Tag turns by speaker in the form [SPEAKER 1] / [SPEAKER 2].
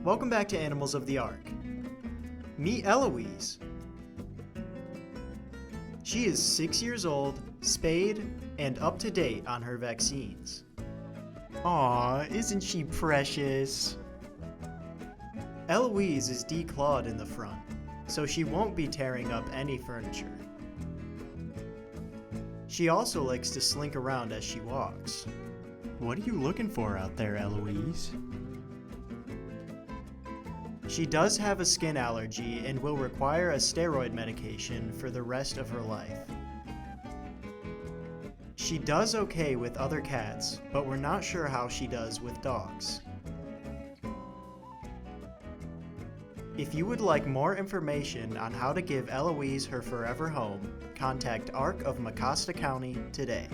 [SPEAKER 1] Welcome back to Animals of the Ark. Meet Eloise. She is 6 years old, spayed, and up to date on her vaccines. Aw, isn't she precious? Eloise is declawed in the front, so she won't be tearing up any furniture. She also likes to slink around as she walks. What are you looking for out there, Eloise? She does have a skin allergy and will require a steroid medication for the rest of her life. She does okay with other cats, but we're not sure how she does with dogs. If you would like more information on how to give Eloise her forever home, contact Ark of Mecosta County today.